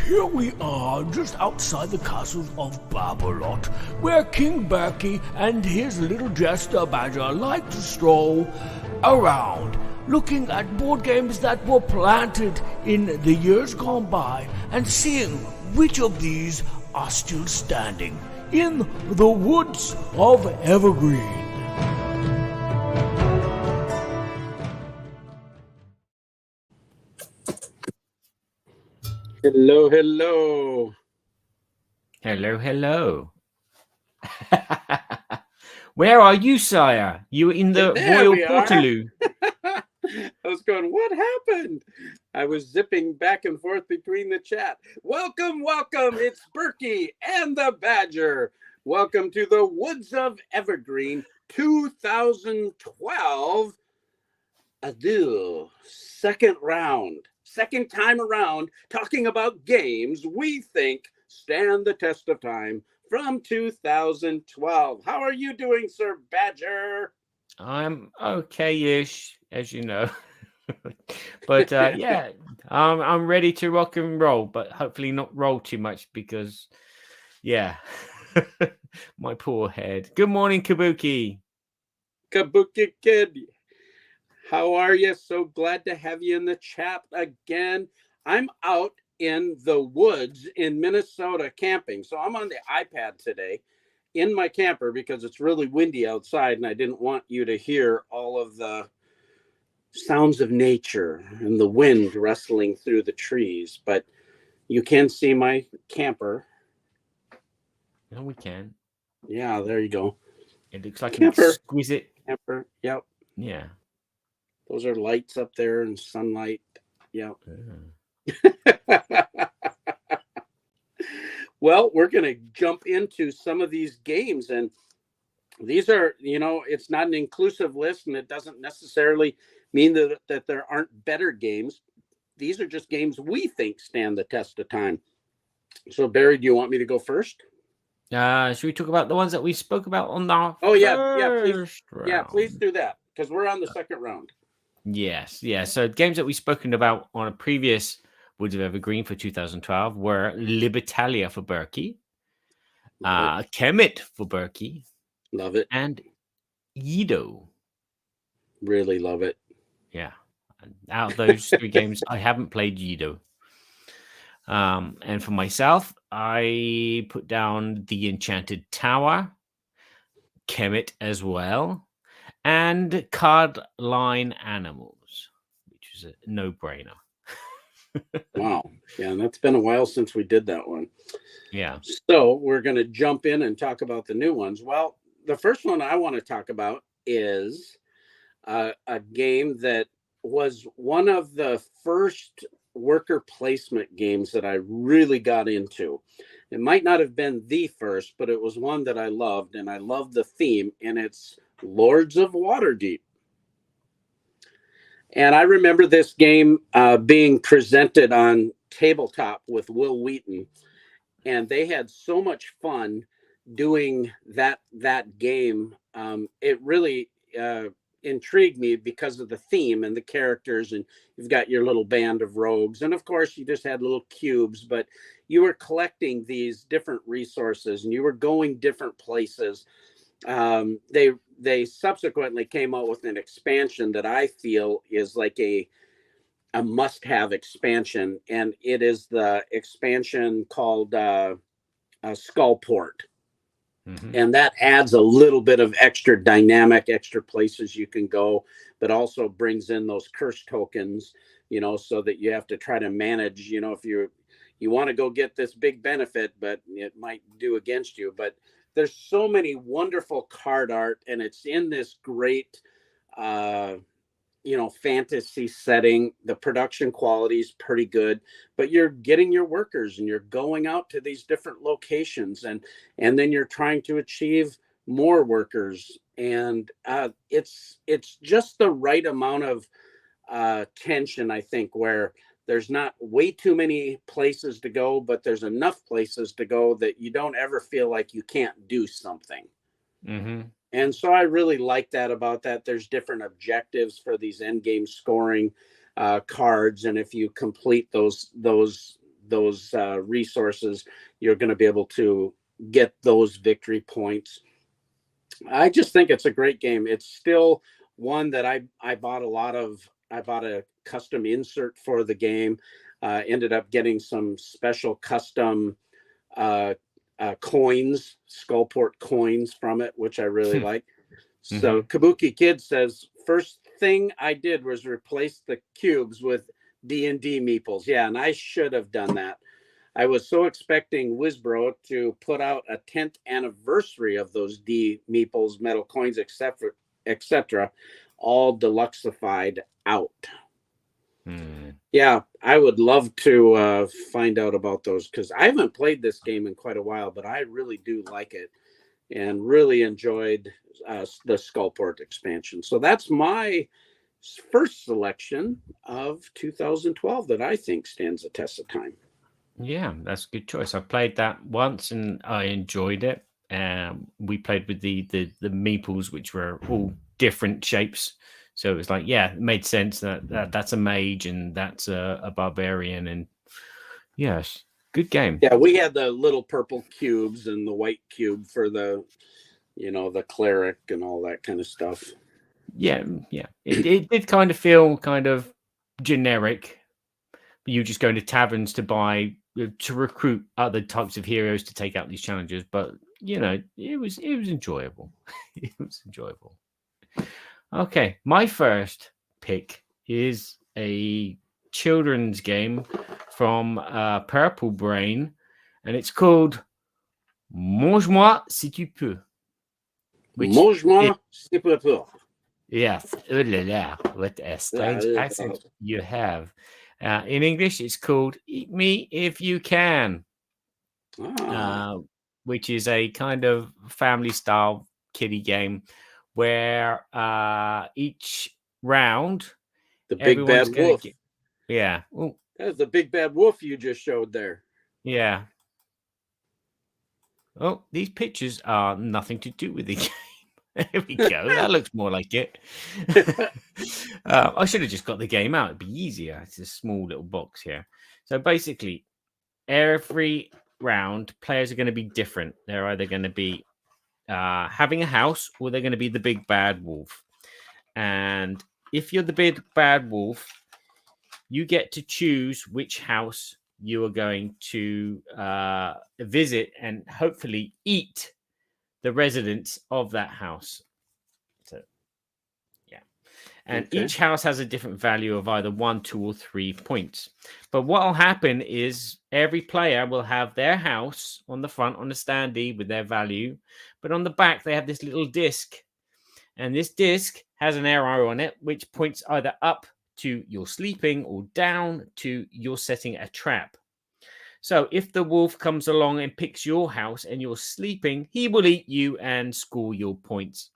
here we are just outside the castle of Babolat, where King Berkey and his little jester Badger like to stroll around, looking at board games that were planted in the years gone by and seeing which of these are still standing in the woods of Evergreen. Hello, hello. Hello, hello. Where are you, sire? You in the Royal Portaloo? I was going, what happened? I was zipping back and forth between the chat. Welcome, it's Berkey and the Badger. Welcome to the Woods of Evergreen 2012. Adieu. Second time around, talking about games we think stand the test of time from 2012. How are you doing, Sir Badger? I'm okay-ish, as you know. But yeah, I'm ready to rock and roll, but hopefully not roll too much because, yeah, my poor head. Good morning, Kabuki. Kabuki Kid. How are you? So glad to have you in the chat again. I'm out in the woods in Minnesota camping. So I'm on the iPad today in my camper because it's really windy outside and I didn't want you to hear all of the sounds of nature and the wind rustling through the trees. But you can see my camper. No, we can. Yeah, there you go. It looks like Camper. an exquisite Camper. Yep. Yeah. Those are lights up there and sunlight. Yep. Well, we're going to jump into some of these games, and these are, it's not an inclusive list, and it doesn't necessarily mean that there aren't better games. These are just games we think stand the test of time. So, Barry, do you want me to go first? Should we talk about the ones that we spoke about on the first round? Please do that, because we're on the second round. Yes. So games that we've spoken about on a previous Woods of Evergreen for 2012 were Libertalia for Berkey, Kemet for Berkey. Love it. And Yido. Really love it. Yeah. Out of those three games, I haven't played Yido. And for myself, I put down The Enchanted Tower, Kemet as well, and Card Line Animals, which is a no-brainer. Wow. Yeah, and that's been a while since we did that one. Yeah. So we're going to jump in and talk about the new ones. Well, the first one I want to talk about is a game that was one of the first worker placement games that I really got into. It might not have been the first, but it was one that I loved, and I loved the theme, and it's Lords of Waterdeep. And I remember this game being presented on Tabletop with Will Wheaton, and they had so much fun doing that game. It really intrigued me because of the theme and the characters, and you've got your little band of rogues, and of course you just had little cubes, but you were collecting these different resources and you were going different places. They subsequently came out with an expansion that I feel is like a must-have expansion, and it is the expansion called Skullport. Mm-hmm. And that adds a little bit of extra dynamic, extra places you can go, but also brings in those curse tokens, so that you have to try to manage, if you want to go get this big benefit, but it might do against you. But there's so many wonderful card art, and it's in this great, fantasy setting. The production quality is pretty good, but you're getting your workers and you're going out to these different locations, and then you're trying to achieve more workers. And it's just the right amount of tension, I think, where there's not way too many places to go, but there's enough places to go that you don't ever feel like you can't do something. Mm-hmm. And so I really like that about that. There's different objectives for these end game scoring cards, and if you complete those those resources, you're going to be able to get those victory points. I just think it's a great game. It's still one that I bought a lot of. I bought a custom insert for the game. Ended up getting some special custom coins, Skullport coins from it, which I really like. So Kabuki Kid says, first thing I did was replace the cubes with D&D meeples. Yeah, and I should have done that. I was so expecting Wizbro to put out a 10th anniversary of those D meeples, metal coins, etc., all deluxeified out. Yeah, I would love to find out about those, because I haven't played this game in quite a while, but I really do like it and really enjoyed the Skullport expansion. So that's my first selection of 2012 that I think stands the test of time. Yeah, that's a good choice. I played that once and I enjoyed it. We played with the meeples, which were all different shapes. So it was like, yeah, it made sense that that's a mage and that's a barbarian. And yes, good game. Yeah, we had the little purple cubes and the white cube for the, the cleric and all that kind of stuff. Yeah. It did kind of feel kind of generic. You just go to taverns to recruit other types of heroes to take out these challenges, but it was enjoyable. It was enjoyable. Okay, my first pick is a children's game from Purple Brain, and it's called Mange-moi si tu peux. Mange-moi si tu peux. Yes, oh la la, what a strange accent you have. In English, it's called Eat Me If You Can, which is a kind of family-style kiddie game where each round... The big bad wolf. Yeah. Ooh. That was the big bad wolf you just showed there. Yeah. Oh, these pictures are nothing to do with the game. There we go. That looks more like it. I should have just got the game out. It'd be easier. It's a small little box here. So basically, every round, players are going to be different. They're either going to be having a house, or they're going to be the big bad wolf. And if you're the big bad wolf, you get to choose which house you are going to visit and hopefully eat the residents of that house. So, yeah. And each house has a different value of either 1, 2, or 3 points. But what will happen is every player will have their house on the front on the standee with their value. But on the back, they have this little disc. And this disc has an arrow on it, which points either up to you're sleeping or down to you're setting a trap. So if the wolf comes along and picks your house and you're sleeping, he will eat you and score your points.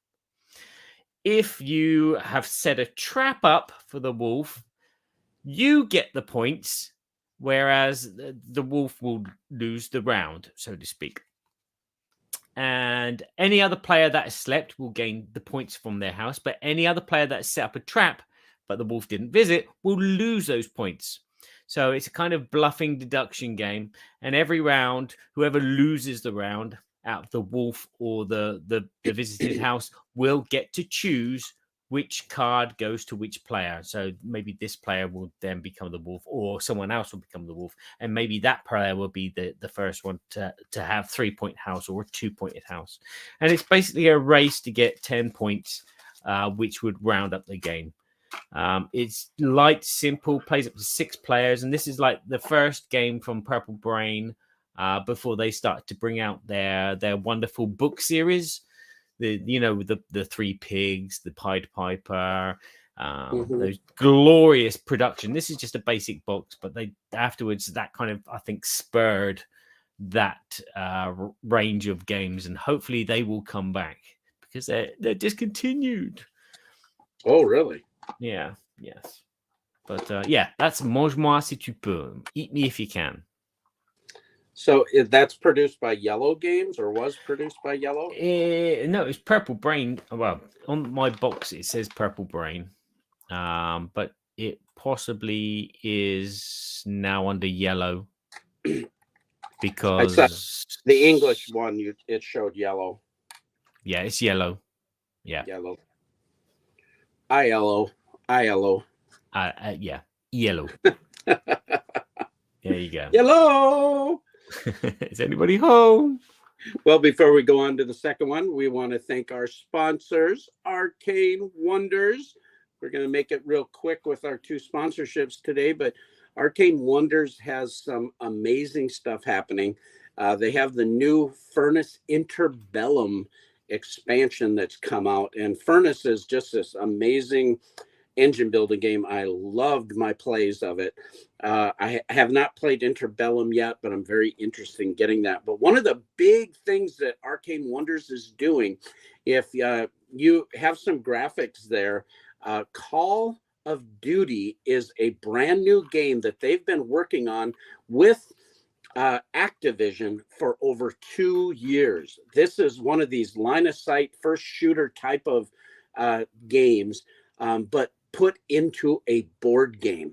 If you have set a trap up for the wolf, you get the points, whereas the wolf will lose the round, so to speak. And any other player that has slept will gain the points from their house, but any other player that has set up a trap but the wolf didn't visit will lose those points. So it's a kind of bluffing deduction game. And every round, whoever loses the round out of the wolf or the visited house will get to choose which card goes to which player. So maybe this player will then become the wolf, or someone else will become the wolf. And maybe that player will be the first one to have 3-point house or a 2-pointed house. And it's basically a race to get 10 points, which would round up the game. It's light, simple, plays up to 6 players, and this is like the first game from Purple Brain before they start to bring out their wonderful book series. The 3 Pigs, the Pied Piper, those glorious production. This is just a basic box, but they afterwards that kind of, I think, spurred that range of games, and hopefully they will come back because they're discontinued. Oh, really? Yeah, yes. But yeah, that's Mange-moi si tu peux. Eat me if you can. So that's produced by Yellow Games, or was produced by Yellow? No, it's Purple Brain. Well, on my box it says Purple Brain, but it possibly is now under Yellow. I saw because the English one. It showed yellow. yeah, it's yellow. Yeah, Yellow. ILO. ILO. yeah, yellow. There you go. Yellow. Is anybody home? Well, before we go on to the second one, we want to thank our sponsors, Arcane Wonders. We're going to make it real quick with our 2 sponsorships today, but Arcane Wonders has some amazing stuff happening. They have the new Furnace Interbellum expansion that's come out, and Furnace is just this amazing engine building game. I loved my plays of it. I have not played Interbellum yet, but I'm very interested in getting that. But one of the big things that Arcane Wonders is doing, if you have some graphics there, Call of Duty is a brand new game that they've been working on with Activision for over 2 years. This is one of these line of sight first shooter type of games, but put into a board game.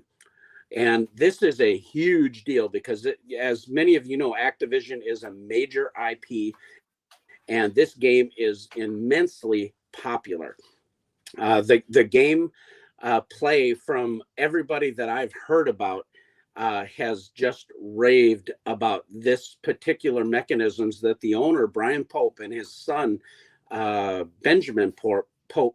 And this is a huge deal because, as many of you know, Activision is a major IP, and this game is immensely popular. The game play from everybody that I've heard about has just raved about this particular mechanisms that the owner, Brian Pope, and his son, Benjamin Pope,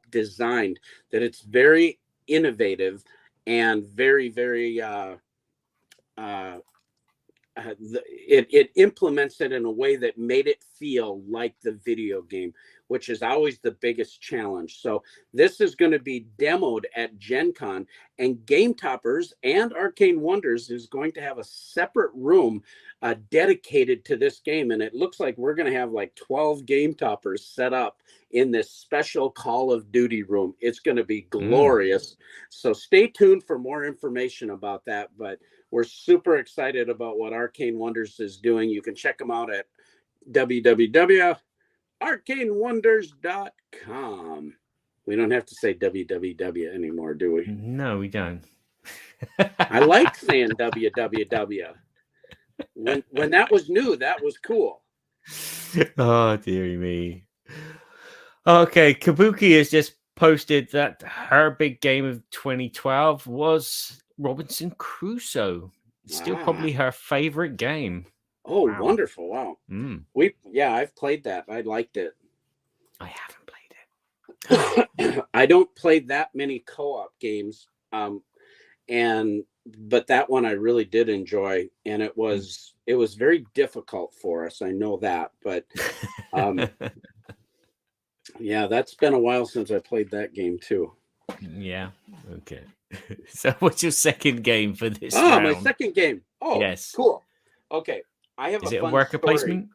designed, that it's very innovative and very, very it implements it in a way that made it feel like the video game, which is always the biggest challenge. So this is going to be demoed at Gen Con, and Game Toppers and Arcane Wonders is going to have a separate room dedicated to this game. And it looks like we're going to have like 12 Game Toppers set up in this special Call of Duty room. It's going to be glorious. So stay tuned for more information about that. But we're super excited about what Arcane Wonders is doing. You can check them out at www.arcanewonders.com. We don't have to say www anymore, do we? No, we don't. I like saying www. When that was new, that was cool. Oh, dearie me. Okay, Kabuki has just posted that her big game of 2012 was Robinson Crusoe. It's still probably her favorite game. Oh, wow. Wonderful. Wow. I've played that. I liked it. I haven't played it. I don't play that many co-op games. But that one I really did enjoy, and it was very difficult for us. I know that, but yeah, that's been a while since I played that game too. Yeah. Okay. So what's your second game for this round? My second game. Oh, yes. Cool. Okay. I have Is it a worker placement?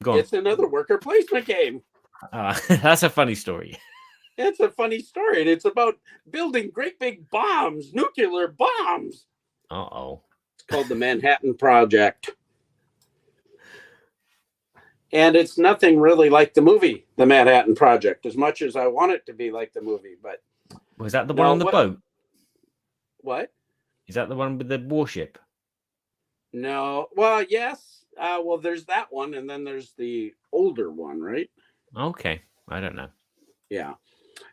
Go on. It's another worker placement game. That's a funny story. It's a funny story. And it's about building great big bombs, nuclear bombs. Uh-oh. It's called the Manhattan Project. And it's nothing really like the movie, The Manhattan Project, as much as I want it to be like the movie. But was that the one on the boat? What? Is that the one with the warship? No. Well, yes. Well, there's that one, and then there's the older one, right? Okay. I don't know. Yeah.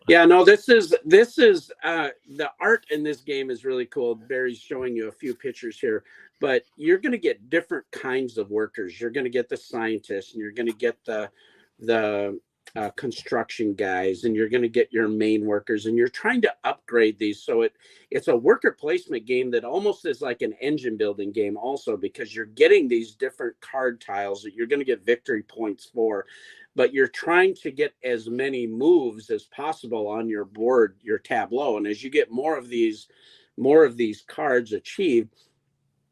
Yeah, no, this is the art in this game is really cool. Barry's showing you a few pictures here, but you're going to get different kinds of workers. You're going to get the scientists, and you're going to get the construction guys, and you're going to get your main workers, and you're trying to upgrade these. So it's a worker placement game that almost is like an engine building game also, because you're getting these different card tiles that you're going to get victory points for, but you're trying to get as many moves as possible on your board, your tableau. And as you get more of these cards achieved,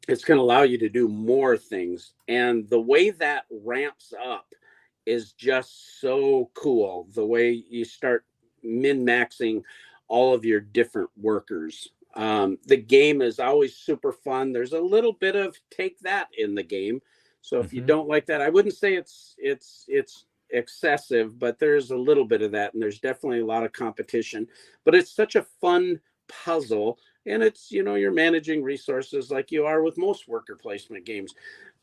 it's going to allow you to do more things. And the way that ramps up is just so cool. The way you start min-maxing all of your different workers. The game is always super fun. There's a little bit of take that in the game. So if you don't like that, I wouldn't say it's excessive, but there's a little bit of that, and there's definitely a lot of competition. But it's such a fun puzzle and it's, you're managing resources like you are with most worker placement games,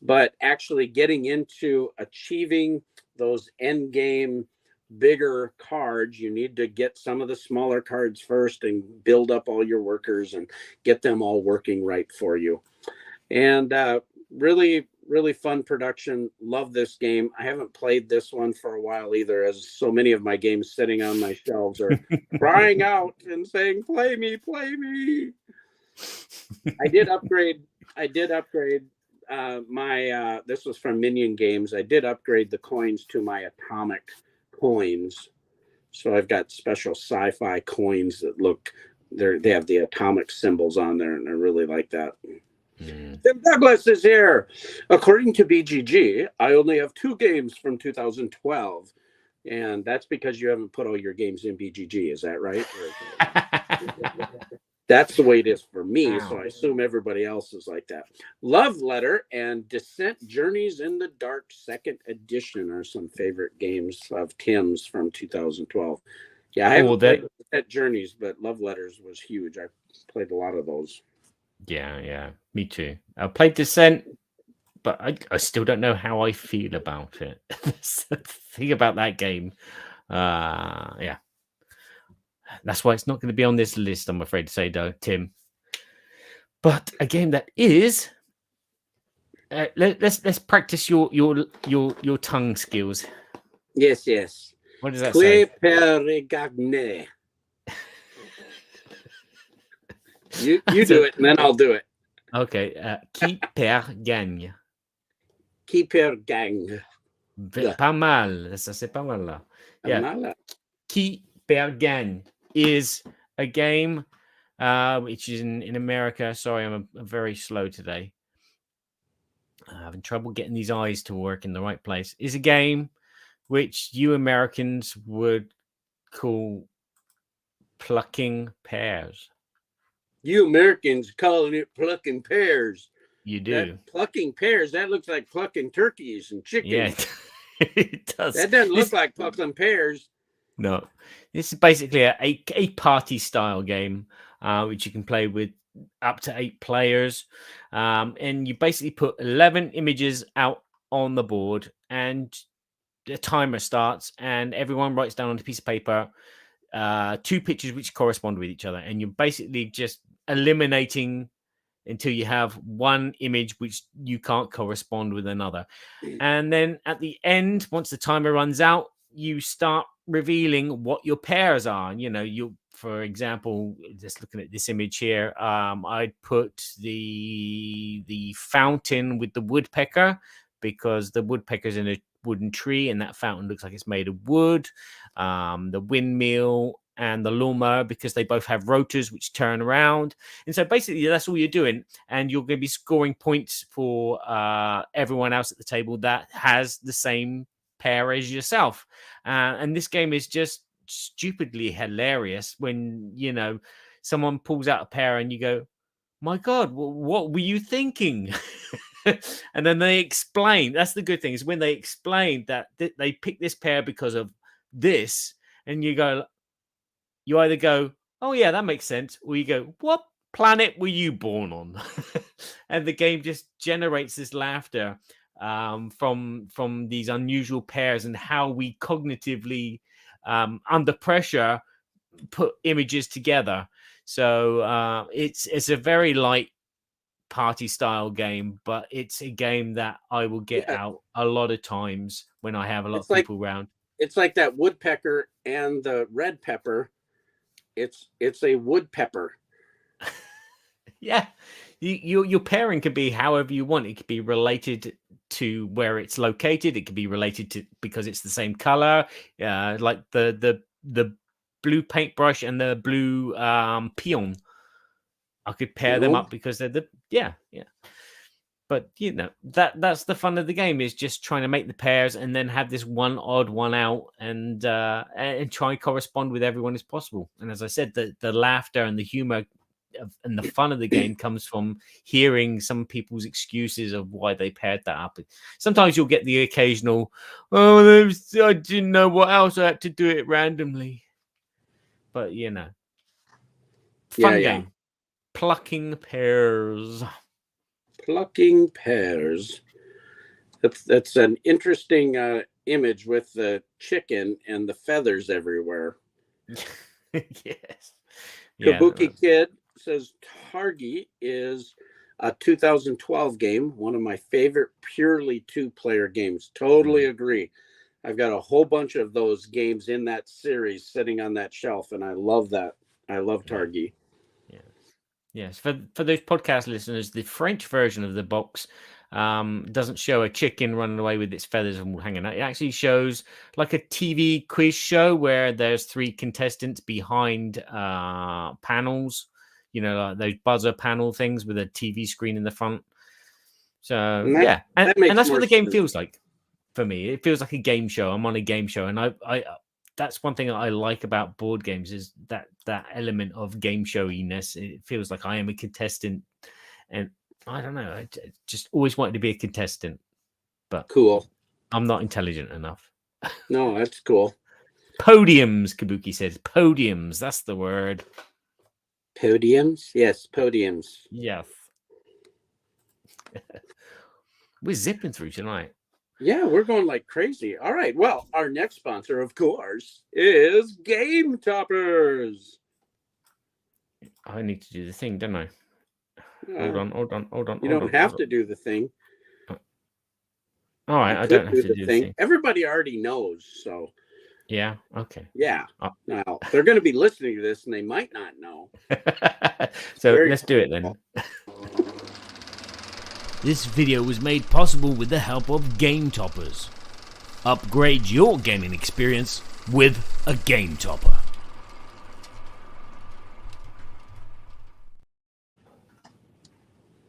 but actually getting into achieving those end game bigger cards, you need to get some of the smaller cards first and build up all your workers and get them all working right for you. And really, really fun production. Love this game. I haven't played this one for a while either, as so many of my games sitting on my shelves are crying out and saying, play me, play me. I did upgrade my this was from Minion Games. I did upgrade the coins to my atomic coins. So I've got special sci-fi coins that they have the atomic symbols on there, and I really like that. Tim Douglas is here. According to BGG, I only have 2 games from 2012, and that's because you haven't put all your games in BGG. Is that right? That's the way it is for me, so I assume everybody else is like that. Love Letter and Descent Journeys in the Dark 2nd Edition are some favorite games of Tim's from 2012. Yeah, I haven't played Descent Journeys, but Love Letters was huge. I played a lot of those. Yeah, me too. I played Descent, but I still don't know how I feel about it. That's the thing about that game. Yeah. That's why it's not going to be on this list, I'm afraid to say, though, Tim. But a game that is, let's practice your tongue skills. Yes. What does that say? You do it, and then I'll do it. Okay. Qui perd gagne. Qui perd gagne. Pas mal. Ça, c'est pas mal, là. Yeah. Qui perd gagne is a game which is in America. Sorry, I'm very slow today. I'm having trouble getting these eyes to work in the right place. Is a game which you Americans would call plucking pears. You Americans calling it plucking pears. You do. Plucking pears, that looks like plucking turkeys and chickens. Yeah, it does. That doesn't look like plucking pears. No. This is basically a party style game, which you can play with up to 8 players. And you basically put 11 images out on the board, and the timer starts, and everyone writes down on a piece of paper 2 pictures which correspond with each other. And you're basically just eliminating until you have one image which you can't correspond with another. And then at the end, once the timer runs out, you start revealing what your pairs are. For example, just looking at this image here, I'd put the fountain with the woodpecker, because the woodpecker's in a wooden tree and that fountain looks like it's made of wood. The windmill and the lawnmower, because they both have rotors which turn around. And so basically that's all you're doing, and you're going to be scoring points for everyone else at the table that has the same pair as yourself. And this game is just stupidly hilarious when someone pulls out a pair and you go, my God, what were you thinking? And then they explain. That's the good thing, is when they explain that they picked this pair because of this, and you either go, oh yeah, that makes sense, or you go, what planet were you born on? And the game just generates this laughter from these unusual pairs and how we cognitively under pressure put images together. So it's a very light party style game, but it's a game that I will get out a lot of times when I have a lot of people around. It's like that woodpecker and the red pepper. It's a woodpepper. Yeah, your pairing could be however you want. It could be related to where it's located. It could be related to because it's the same color, like the blue paintbrush and the blue peon. I could pair them up because they're yeah. But that's the fun of the game, is just trying to make the pairs and then have this one odd one out and try and correspond with everyone as possible. And as I said, the laughter and the humor and the fun of the game comes from hearing some people's excuses of why they paired that up. Sometimes you'll get the occasional, oh, I didn't know what else, I had to do it randomly. But fun game. Plucking pears. Plucking pears. That's an interesting image with the chicken and the feathers everywhere. Yes. Yeah. Kabuki Kid says Targi is a 2012 game, one of my favorite purely two-player games. Totally agree. I've got a whole bunch of those games in that series sitting on that shelf, and I love that. I love Targi. Yeah. Yes. For those podcast listeners, the French version of the box doesn't show a chicken running away with its feathers and hanging out. It actually shows like a TV quiz show where there's 3 contestants behind panels, like those buzzer panel things with a TV screen in the front. So and that's what the game feels like for me. It feels like a game show. I'm on a game show, and I that's one thing that I like about board games is that element of game showiness. It feels like I am a contestant, and I don't know. I just always wanted to be a contestant, but cool. I'm not intelligent enough. No, that's cool. Podiums, Kabuki says. Podiums. That's the word. Podiums? Yes, podiums. Yes. We're zipping through tonight. Yeah, we're going like crazy. All right. Well, our next sponsor, of course, is Game Toppers. I need to do the thing, don't I? Hold on. You don't have to do the thing. All right, I don't have to do the thing. Everybody already knows, so. Yeah, okay. Yeah. Now, they're going to be listening to this, and they might not know. So let's do it then. This video was made possible with the help of Game Toppers. Upgrade your gaming experience with a Game Topper.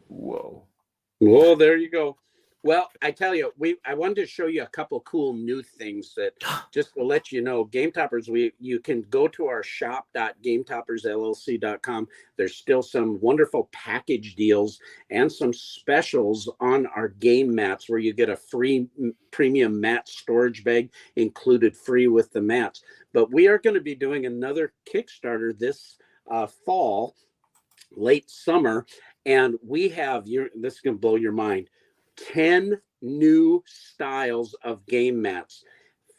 Whoa, there you go. Well, I tell you, I wanted to show you a couple cool new things that just to let you know, Game Toppers, you can go to our shop.gametoppersllc.com. There's still some wonderful package deals and some specials on our game mats where you get a free premium mat storage bag included free with the mats. But we are going to be doing another Kickstarter this fall, late summer, and we have this is going to blow your mind. 10 new styles of game mats,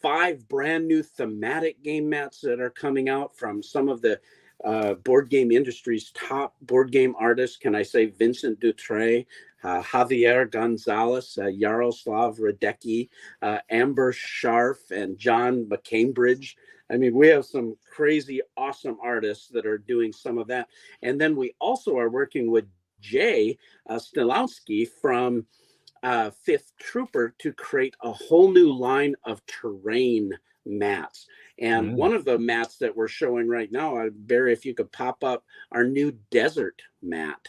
5 brand new thematic game mats that are coming out from some of the board game industry's top board game artists. Can I say Vincent Dutray, Javier Gonzalez, Yaroslav Radecki, Amber Scharf, and John McCambridge. I mean, we have some crazy, awesome artists that are doing some of that. And then we also are working with Jay Stilowski from Fifth Trooper to create a whole new line of terrain mats. And one of the mats that we're showing right now, Barry, if you could pop up our new desert mat.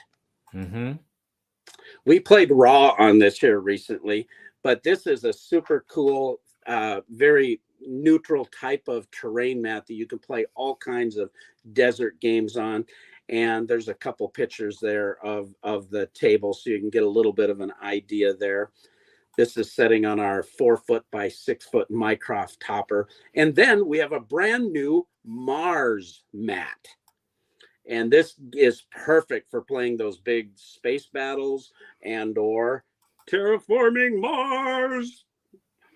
We played Raw on this here recently, but this is a super cool, very neutral type of terrain mat that you can play all kinds of desert games on. And there's a couple pictures there of the table, so you can get a little bit of an idea there. This is setting on our 4-foot by 6-foot Mycroft topper. And then we have a brand new Mars mat. And this is perfect for playing those big space battles and or terraforming Mars.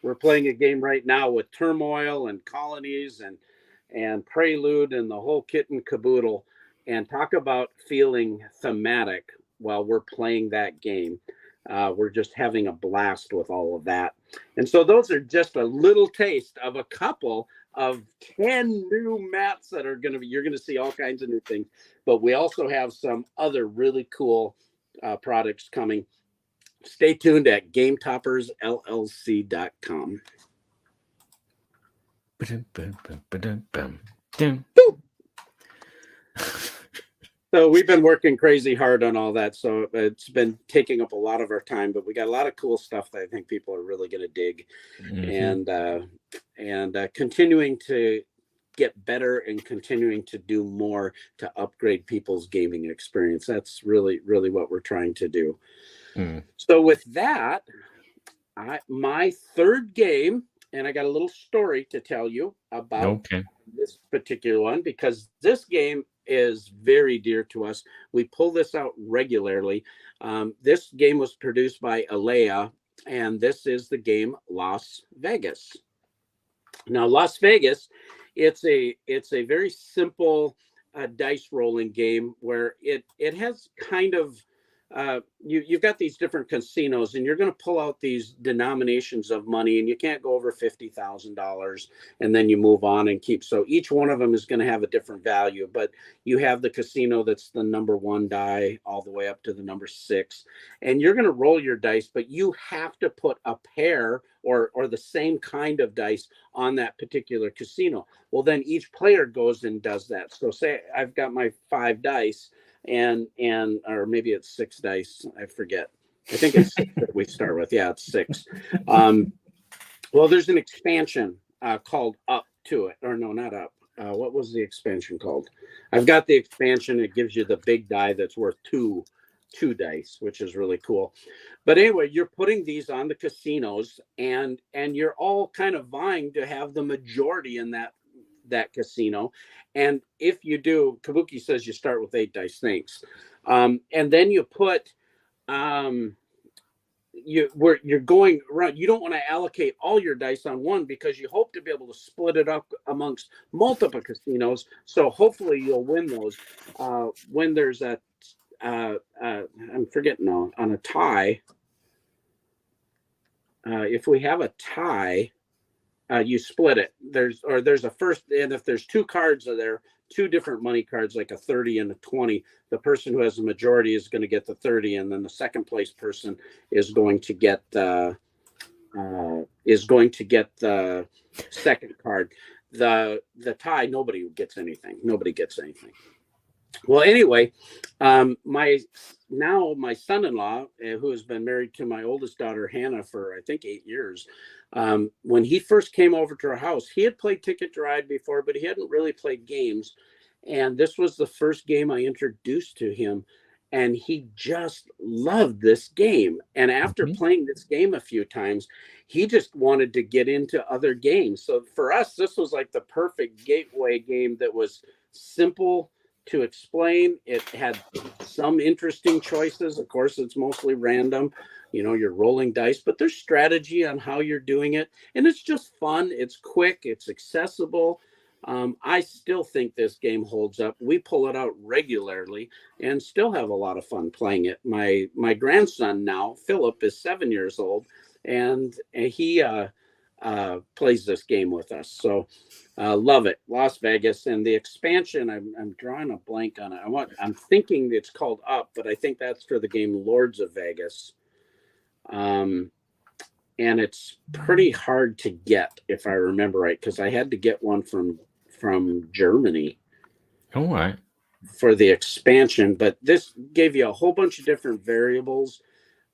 We're playing a game right now with Turmoil and Colonies and Prelude and the whole kit and caboodle. And talk about feeling thematic while we're playing that game. We're just having a blast with all of that. And so those are just a little taste of a couple of 10 new mats that are you're going to see all kinds of new things. But we also have some other really cool products coming. Stay tuned at GameToppersLLC.com. So we've been working crazy hard on all that. So it's been taking up a lot of our time, but we got a lot of cool stuff that I think people are really going to dig, and continuing to get better and continuing to do more to upgrade people's gaming experience. That's really, really what we're trying to do. So with that, my third game, and I got a little story to tell you about this particular one because this game is very dear to us. We pull this out regularly. This game was produced by Alea, and this is the game Las Vegas. Now, Las Vegas, it's a very simple dice rolling game where it has kind of you've got these different casinos, and you're going to pull out these denominations of money, and you can't go over $50,000, and then you move on and keep. So each one of them is going to have a different value, but you have the casino that's the number 1 die all the way up to the number 6, and you're going to roll your dice, but you have to put a pair or the same kind of dice on that particular casino. Well, then each player goes and does that. So say I've got my 5 dice. And or maybe it's 6 dice. I forget. I think it's 6 that we start with. Yeah, it's 6. Well, there's an expansion called Up to it, or no, not Up. What was the expansion called? I've got the expansion. It gives you the big die that's worth two dice, which is really cool. But anyway, you're putting these on the casinos, and you're all kind of vying to have the majority in that casino. And if you do, Kabuki says you start with 8 dice. Thanks. And then you put you're going around. You don't want to allocate all your dice on one because you hope to be able to split it up amongst multiple casinos. So hopefully you'll win those. When there's a I'm forgetting now, on a tie. If we have a tie, you split it. There's a first, and if there's 2 cards are there, 2 different money cards, like a 30 and a 20, the person who has the majority is going to get the 30, and then the second place person is going to get the second card. The tie, nobody gets anything. Well, anyway, my son-in-law, who has been married to my oldest daughter, Hannah, for I think 8 years, when he first came over to our house, he had played Ticket to Ride before, but he hadn't really played games. And this was the first game I introduced to him, and he just loved this game. And after playing this game a few times, he just wanted to get into other games. So for us, this was like the perfect gateway game that was simple to explain. It had some interesting choices. Of course, it's mostly random. You're rolling dice, but there's strategy on how you're doing it. And it's just fun. It's quick. It's accessible. I still think this game holds up. We pull it out regularly and still have a lot of fun playing it. My grandson now, Philip, is 7 years old, and he plays this game with us. So love it. Las Vegas, and the expansion, I'm drawing a blank on it. I'm thinking it's called Up, but I think that's for the game Lords of Vegas. And it's pretty hard to get, if I remember right, because I had to get one from Germany. All right. For the expansion, but this gave you a whole bunch of different variables.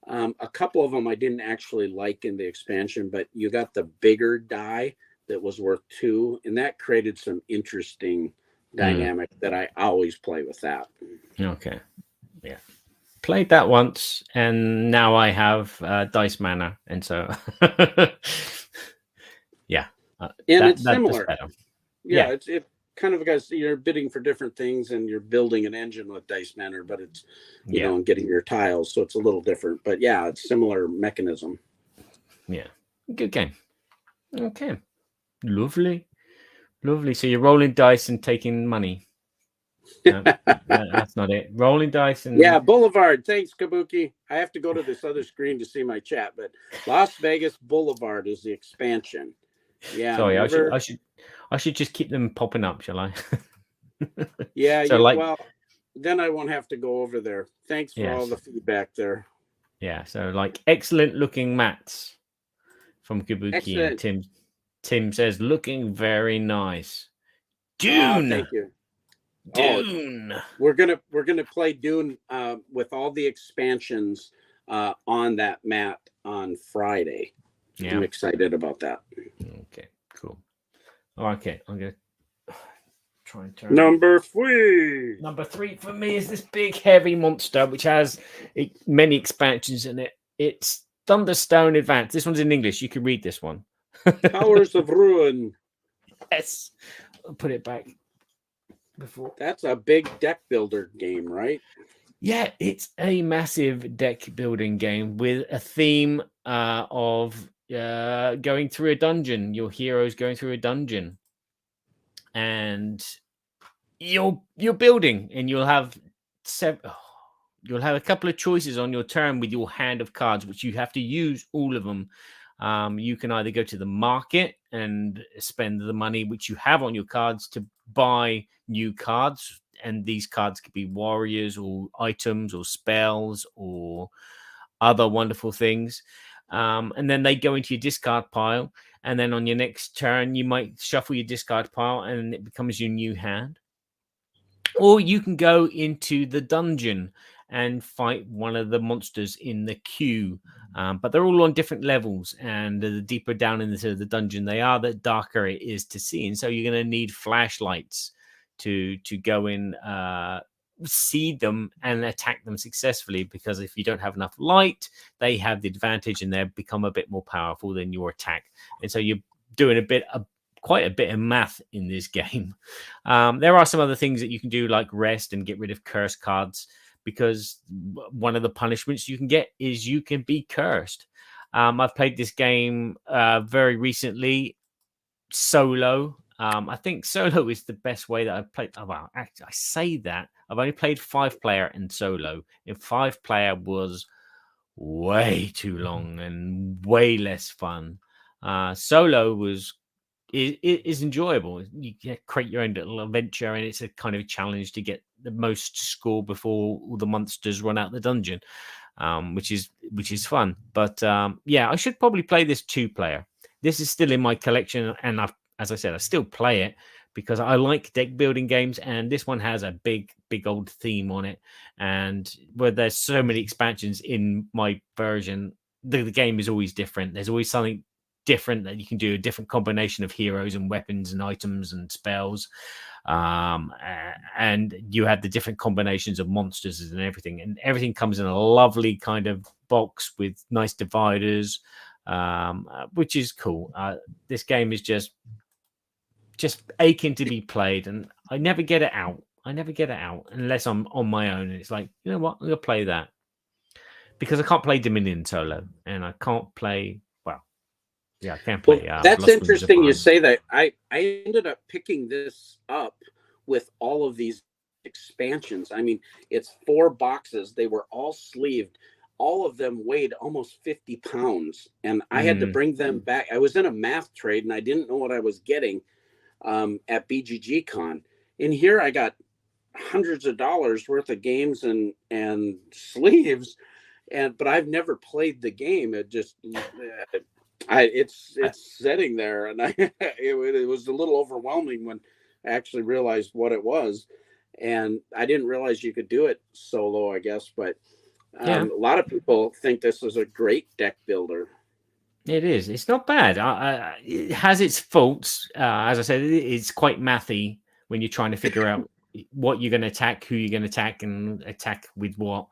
A couple of them I didn't actually like in the expansion, but you got the bigger die that was worth 2, and that created some interesting dynamic that I always play with that. Okay. Yeah. Played that once, and now I have Dice Manor, and so yeah. And it's similar. Yeah, it kind of, guys, you're bidding for different things, and you're building an engine with Dice Manor, but it's and getting your tiles, so it's a little different. But yeah, it's similar mechanism. Yeah, good game. Okay, lovely. So you're rolling dice and taking money. No, that's not it. Rolling dice and Boulevard. Thanks, Kabuki. I have to go to this other screen to see my chat, but Las Vegas Boulevard is the expansion. Yeah. Sorry, I should just keep them popping up, shall I? Yeah. So well, then I won't have to go over there. Thanks for all the feedback there. Yeah. So excellent looking mats from Kabuki. Excellent. And Tim says looking very nice. Dune. Thank you. Dune. We're gonna play Dune with all the expansions on that mat on Friday. Yeah. I'm excited about that. Okay, cool. Okay, I'm gonna try and turn. Number 3. Number 3 for me is this big heavy monster which has many expansions in it. It's Thunderstone Advance. This one's in English. You can read this one. Powers of Ruin. Yes. put it back before. That's a big deck builder game, right? Yeah, it's a massive deck building game with a theme of going through a dungeon. Your heroes going through a dungeon, and you're building, and you'll have a couple of choices on your turn with your hand of cards, which you have to use all of them. You can either go to the market and spend the money which you have on your cards to buy new cards, and these cards could be warriors or items or spells or other wonderful things. And then they go into your discard pile, and then on your next turn, you might shuffle your discard pile, and it becomes your new hand. Or you can go into the dungeon and fight one of the monsters in the queue. But they're all on different levels, and the deeper down into the dungeon they are, the darker it is to see. And so you're going to need flashlights to go in, see them and attack them successfully, because if you don't have enough light, they have the advantage and they become a bit more powerful than your attack. And so you're doing quite a bit of math in this game. There are some other things that you can do, like rest and get rid of curse cards, because one of the punishments you can get is you can be cursed. I've played this game very recently solo. I think solo is the best way that I've played. Oh, well, actually, I say that I've only played 5-player in solo, and 5-player was way too long and way less fun. Solo is enjoyable. You create your own little adventure, and it's a kind of a challenge to get the most score before all the monsters run out the dungeon, which is fun. But yeah, I should probably play this 2-player. This is still in my collection, and as I said, I still play it because I like deck building games, and this one has a big old theme on it. And where there's so many expansions in my version, the game is always different. There's always something different that you can do, a different combination of heroes and weapons and items and spells, and you have the different combinations of monsters and everything comes in a lovely kind of box with nice dividers, which is cool. This game is just aching to be played, and I never get it out unless I'm on my own, and it's like, you know what, I'm gonna play that, because I can't play Dominion solo, and I can't play, yeah, I can't play. Well, that's interesting you say that. I ended up picking this up with all of these expansions. I mean, it's 4 boxes. They were all sleeved. All of them weighed almost 50 pounds. And I had to bring them back. I was in a math trade, and I didn't know what I was getting at BGG Con. And here I got hundreds of dollars worth of games and sleeves. But I've never played the game. It just... it's sitting there, and it was a little overwhelming when I actually realized what it was, and I didn't realize you could do it solo, I guess. But a lot of people think this is a great deck builder. It is. It's not bad. It has its faults. As I said, it's quite mathy when you're trying to figure out what you're going to attack, who you're going to attack, and attack with what.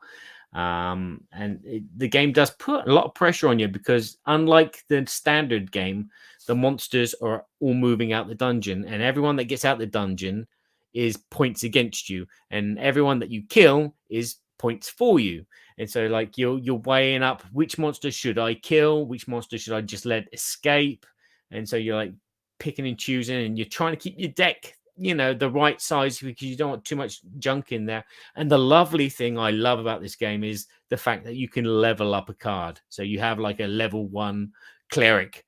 The game does put a lot of pressure on you, because unlike the standard game, the monsters are all moving out the dungeon, and everyone that gets out the dungeon is points against you, and everyone that you kill is points for you. And so, like, you're weighing up, which monster should I kill, which monster should I just let escape, and so you're like picking and choosing, and you're trying to keep your deck, the right size, because you don't want too much junk in there. And the lovely thing I love about this game is the fact that you can level up a card. So you have like a level 1 cleric,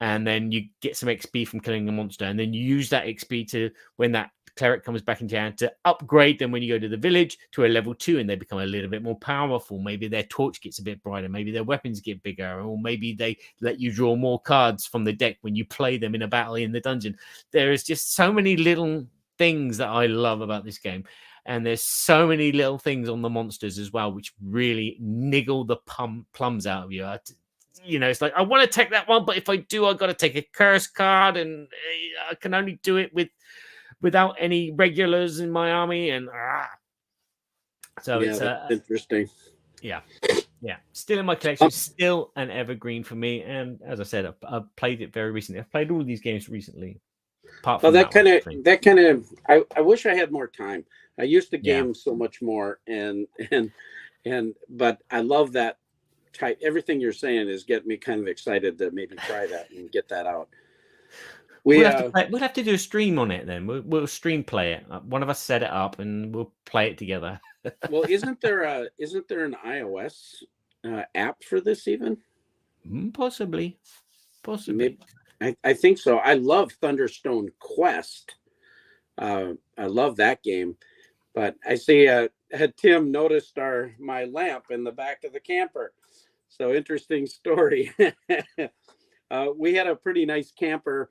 and then you get some XP from killing a monster, and then you use that XP to, when that cleric comes back into your hand, to upgrade them when you go to the village to a level 2, and they become a little bit more powerful. Maybe their torch gets a bit brighter, maybe their weapons get bigger, or maybe they let you draw more cards from the deck when you play them in a battle in the dungeon. There is just so many little things that I love about this game, and there's so many little things on the monsters as well, which really niggle the plums out of you. It's like, I want to take that one, but if I do, I've got to take a curse card, and I can only do it without any regulars in my army, and so it's interesting. Yeah, still in my collection, still an evergreen for me. And as I said, I've played it very recently. I've played all of these games recently. Apart Well, from that one, I wish I had more time. I used to yeah. game so much more, but I love that type. Everything you're saying is getting me kind of excited to maybe try that and get that out. We'll have to do a stream on it then. We'll stream play it. One of us set it up and we'll play it together. Well, isn't there an iOS app for this even? Possibly. Maybe, I think so. I love Thunderstone Quest. I love that game. But I see had Tim noticed my lamp in the back of the camper. So interesting story. We had a pretty nice camper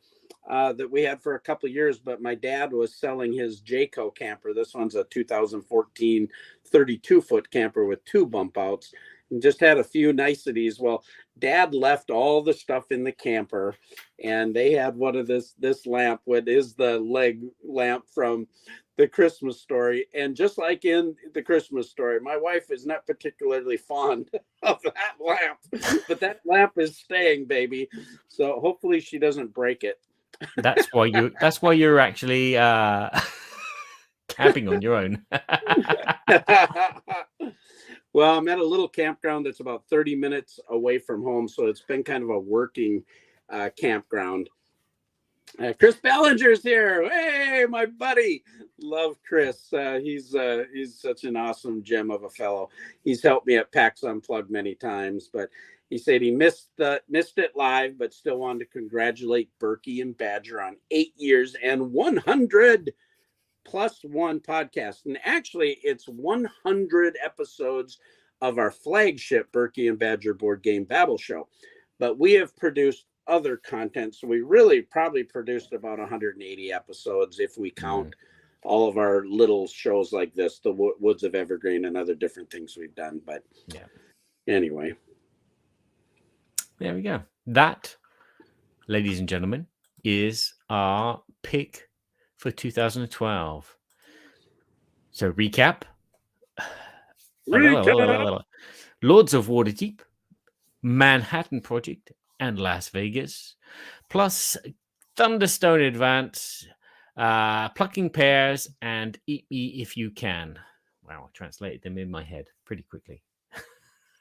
that we had for a couple of years, but my dad was selling his Jayco camper. This one's a 2014 32-foot camper with 2 bump outs, and just had a few niceties. Well, Dad left all the stuff in the camper, and they had one of this lamp, what is the leg lamp from the Christmas Story. And just like in the Christmas Story, my wife is not particularly fond of that lamp, but that lamp is staying, baby. So hopefully she doesn't break it. That's why you're actually camping on your own. Well, I'm at a little campground that's about 30 minutes away from home, so it's been kind of a working campground. Chris Ballinger's here. Hey, my buddy. Love Chris. He's such an awesome gem of a fellow. He's helped me at PAX Unplugged many times, but he said he missed it live, but still wanted to congratulate Berkey and Badger on 8 years and 100 plus 1 podcast. And actually, it's 100 episodes of our flagship Berkey and Badger Board Game Babble Show. But we have produced other content, so we really probably produced about 180 episodes if we count all of our little shows like this, the Woods of Evergreen and other different things we've done. But yeah, anyway, there we go. That, ladies and gentlemen, is our pick for 2012. So recap. Lords of Waterdeep, Manhattan Project, and Las Vegas, plus Thunderstone Advance, Plucking Pears, and Eat Me If You Can. Wow, I translated them in my head pretty quickly.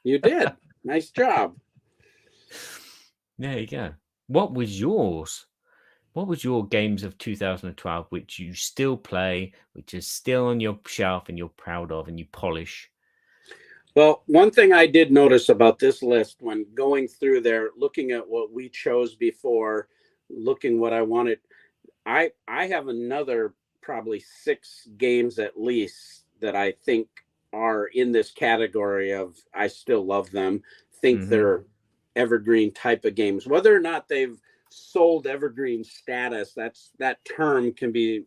You did. Nice job. There you go. What was yours? What was your games of 2012 which you still play, which is still on your shelf and you're proud of and you polish? Well, one thing I did notice about this list when going through there, looking at what we chose before, looking what I wanted, I have another probably 6 games at least that I think are in this category of I still love them, think they're evergreen type of games. Whether or not they've sold evergreen status, that term can be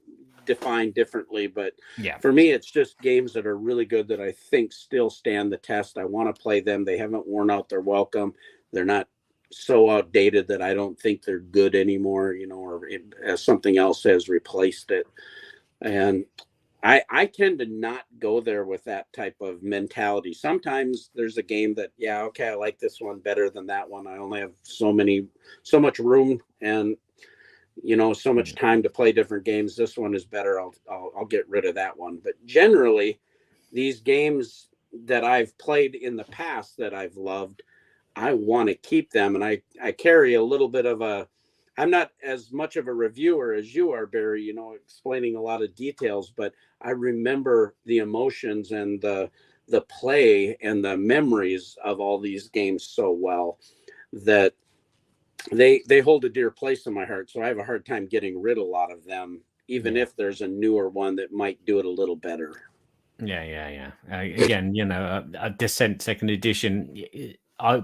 defined differently, but yeah, for me it's just games that are really good that I think still stand the test. I want to play them. They haven't worn out their welcome. They're not so outdated that I don't think they're good anymore, or something else has replaced it. And I tend to not go there with that type of mentality. Sometimes there's a game that, I like this one better than that one. I only have so much room and so much time to play different games. This one is better. I'll get rid of that one. But generally, these games that I've played in the past that I've loved, I want to keep them. And I carry a little bit of I'm not as much of a reviewer as you are, Barry, explaining a lot of details, but I remember the emotions and the play and the memories of all these games so well that they hold a dear place in my heart. So I have a hard time getting rid of a lot of them, even if there's a newer one that might do it a little better. Yeah. Again, a Descent second edition. I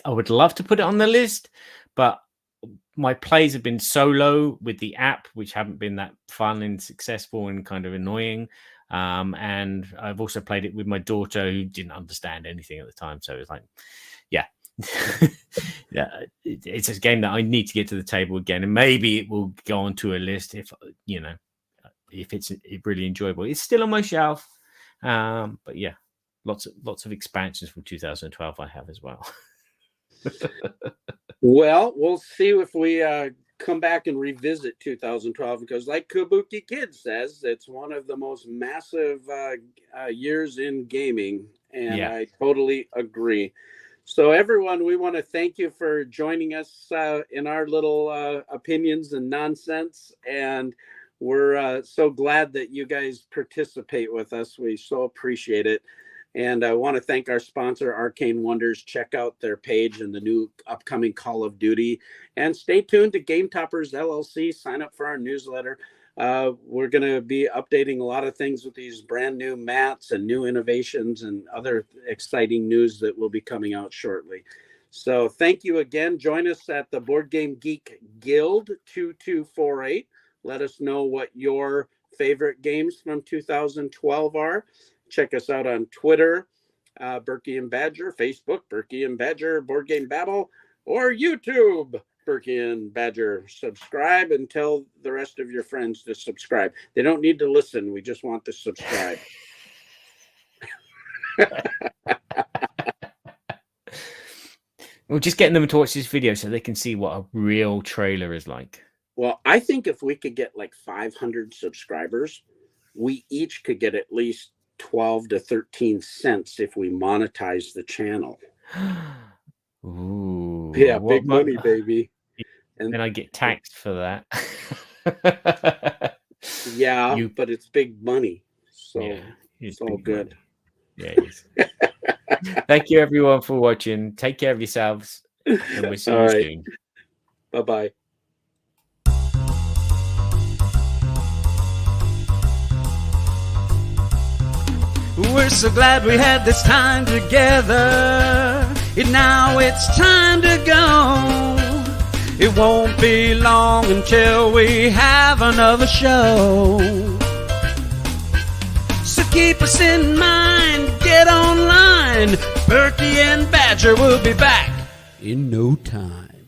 would love to put it on the list, but my plays have been so low with the app, which haven't been that fun and successful and kind of annoying. And I've also played it with my daughter who didn't understand anything at the time. So it's like, yeah. It's a game that I need to get to the table again, and maybe it will go onto a list if it's really enjoyable. It's still on my shelf, but yeah, lots of expansions from 2012 I have as well. Well, we'll see if we come back and revisit 2012 because, like Kabuki Kid says, it's one of the most massive years in gaming, and I totally agree. So, everyone, we want to thank you for joining us in our little opinions and nonsense, and we're so glad that you guys participate with us. We so appreciate it. And I want to thank our sponsor, Arcane Wonders. Check out their page and the new upcoming Call of Duty. And stay tuned to Game Toppers LLC. Sign up for our newsletter. We're going to be updating a lot of things with these brand new mats and new innovations and other exciting news that will be coming out shortly. So thank you again. Join us at the Board Game Geek Guild 2248. Let us know what your favorite games from 2012 are. Check us out on Twitter, Berkey and Badger, Facebook, Berkey and Badger, Board Game Babble, or YouTube, Berkey and Badger. Subscribe and tell the rest of your friends to subscribe. They don't need to listen. We just want to subscribe. We're just getting them to watch this video so they can see what a real trailer is like. Well, I think if we could get like 500 subscribers, we each could get at least 12 to 13 cents if we monetize the channel. Ooh. Yeah, big money, baby. And I get taxed for that. Yeah, but it's big money. So it's all good. Money. Yeah, it is. Thank you, everyone, for watching. Take care of yourselves. And we'll see you soon. Bye-bye. We're so glad we had this time together. And now it's time to go. It won't be long until we have another show. So keep us in mind, get online. Berkey and Badger will be back in no time.